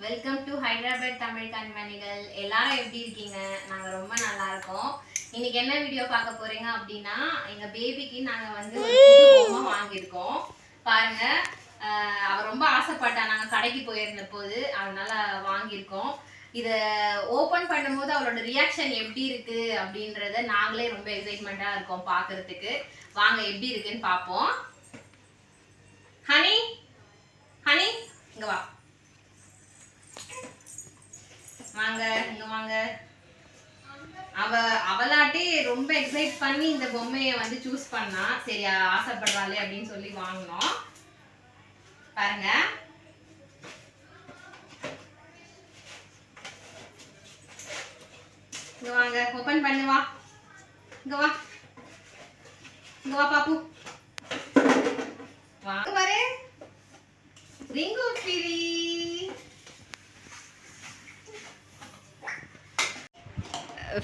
Welcome to Hyderabad Tamil கண்மணிகள். எல்லாரும் எப்படி இருக்கீங்க? நாங்கள் ரொம்ப நல்லா இருக்கோம். இன்னைக்கு என்ன வீடியோ பார்க்க போறீங்க அப்படின்னா, எங்க பேபிக்கு நாங்கள் வந்து ஒரு புது பொம்மை வாங்கியிருக்கோம். பாருங்க, அவ ரொம்ப ஆசைப்பட்டா. நாங்கள் கடைக்கு போயிருந்த போது அதனால வாங்கியிருக்கோம். இதை ஓப்பன் பண்ணும்போது அவளோட ரியாக்ஷன் எப்படி இருக்கு அப்படின்றத நாங்களே ரொம்ப எக்ஸைட்மெண்ட்டாக இருக்கோம் பார்க்கறதுக்கு. வாங்க எப்படி இருக்குன்னு பார்ப்போம். ஹனி ஹனி இங்க வா, வாங்க இங்க வாங்க. அவளாட்டி ரொம்ப எக்ஸைட் பண்ணி இந்த பொம்மையை வந்து சூஸ் பண்ணா. சரி, ஆசைப்படுறாளே அப்படின்னு சொல்லி வாங்கினோம். பாருங்க, இங்க வாங்க, ஓபன் பண்ணு. வா இங்க வா, இங்க வா பாப்பு, வாங்க பாரு. ரிங்கு பிரி.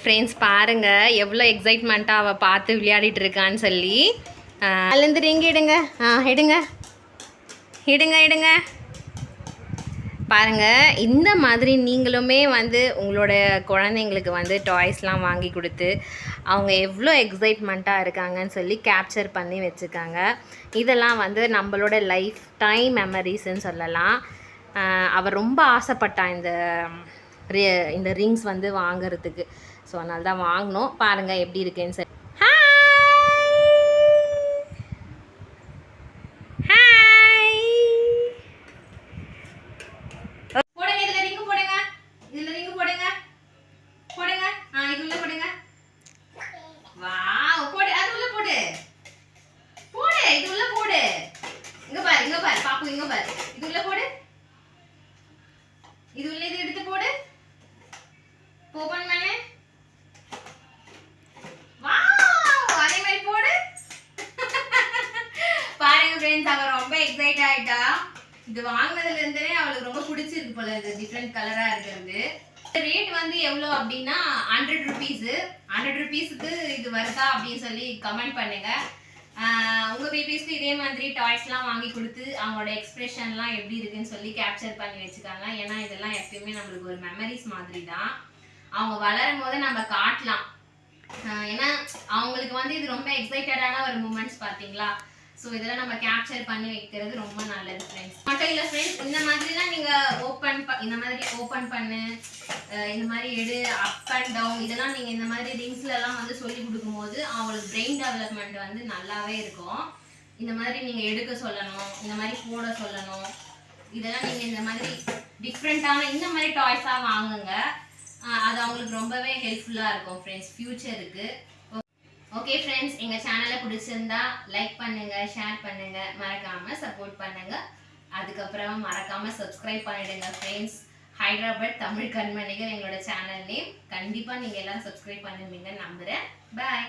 ஃப்ரெண்ட்ஸ் பாருங்க, எவ்வளோ எக்ஸைட்மெண்ட்டாக அவள் பார்த்து விளையாடிட்டு இருக்கான்னு சொல்லி. அதுலேருந்து ரிங்கு எடுங்க, எடுங்க எடுங்க எடுங்க. பாருங்கள், இந்த மாதிரி நீங்களுமே வந்து உங்களோட குழந்தைங்களுக்கு வந்து டாய்ஸ்லாம் வாங்கி கொடுத்து அவங்க எவ்வளோ எக்ஸைட்மெண்ட்டாக இருக்காங்கன்னு சொல்லி கேப்சர் பண்ணி வச்சுக்காங்க. இதெல்லாம் வந்து நம்மளோட லைஃப் டைம் மெமரிஸ்ன்னு சொல்லலாம். அவள் ரொம்ப ஆசைப்பட்டான் இந்த ரிங்ஸ் வந்து வாங்கிறதுக்கு. ஸோ அதனால தான் வாங்கினோம். பாருங்கள் எப்படி இருக்குன்னு சொல்லி. பாப்பு இங்க பாரு, இது உள்ள போடு, இது உள்ள இது எடுத்து போடு, ஓபன் பண்ணு. வாவ், அதே மாதிரி போடு. பாருங்க फ्रेंड्स, அவ ரொம்ப எக்ஸைட் ஆயிட்டா. இது வாங்குனதுல இருந்தே அவளுக்கு ரொம்ப பிடிச்சிருக்கு போல. இது டிஃபரண்ட் கலரா இருக்குது. ரேட் வந்து எவ்வளோ அப்படின்னா 100 rupees. 100 rupeesக்கு இது வருதா அப்படின்னு சொல்லி கமெண்ட் பண்ணுங்க. உங்கள் பேபிஸ்க்கு இதே மாதிரி டாய்ஸ்லாம் வாங்கி கொடுத்து அவங்களோட எக்ஸ்பிரஷன்லாம் எப்படி இருக்குன்னு சொல்லி கேப்சர் பண்ணி வச்சுக்காங்க. ஏன்னா இதெல்லாம் எப்பயுமே நம்மளுக்கு ஒரு மெமரிஸ் மாதிரி தான். அவங்க வளரும் போது நம்ம காட்டலாம். ஏன்னா அவங்களுக்கு வந்து இது ரொம்ப எக்ஸைட்டடான ஒரு மூமெண்ட்ஸ் பார்த்தீங்களா. ஸோ இதெல்லாம் நம்ம கேப்சர் பண்ணி வைக்கிறது ரொம்ப நல்லது ஃப்ரெண்ட்ஸ். மட்டும் இல்லை ஃப்ரெண்ட்ஸ், இந்த மாதிரிலாம் நீங்கள் இந்த மாதிரி ஓப்பன் பண்ணு, இந்த மாதிரி எடு, அப் அண்ட் டவுன், இதெல்லாம் நீங்கள் இந்த மாதிரி ரிங்ஸ்லலாம் வந்து சொல்லி கொடுக்கும்போது அவங்களுக்கு பிரெயின் டெவலப்மெண்ட் வந்து நல்லாவே இருக்கும். இந்த மாதிரி நீங்கள் எடுக்க சொல்லணும், இந்த மாதிரி போட சொல்லணும். இதெல்லாம் நீங்கள் இந்த மாதிரி டிஃப்ரெண்ட்டான இந்த மாதிரி டாய்ஸாக வாங்குங்க. அது அவங்களுக்கு ரொம்பவே ஹெல்ப்ஃபுல்லாக இருக்கும் ஃப்ரெண்ட்ஸ் ஃப்யூச்சருக்கு. ஓகே ஃப்ரெண்ட்ஸ், எங்கள் சேனலை பிடிச்சிருந்தா லைக் பண்ணுங்கள், ஷேர் பண்ணுங்கள், மறக்காமல் சப்போர்ட் பண்ணுங்கள். அதுக்கப்புறமா மறக்காமல் சப்ஸ்கிரைப் பண்ணிடுங்க ஃப்ரெண்ட்ஸ். ஹைதராபாத் தமிழ் கண்மணிகள் எங்களோட சேனல் நேம். கண்டிப்பாக நீங்கள் எல்லோரும் சப்ஸ்கிரைப் பண்ணுவீங்கன்னு நம்புகிறேன். பாய்.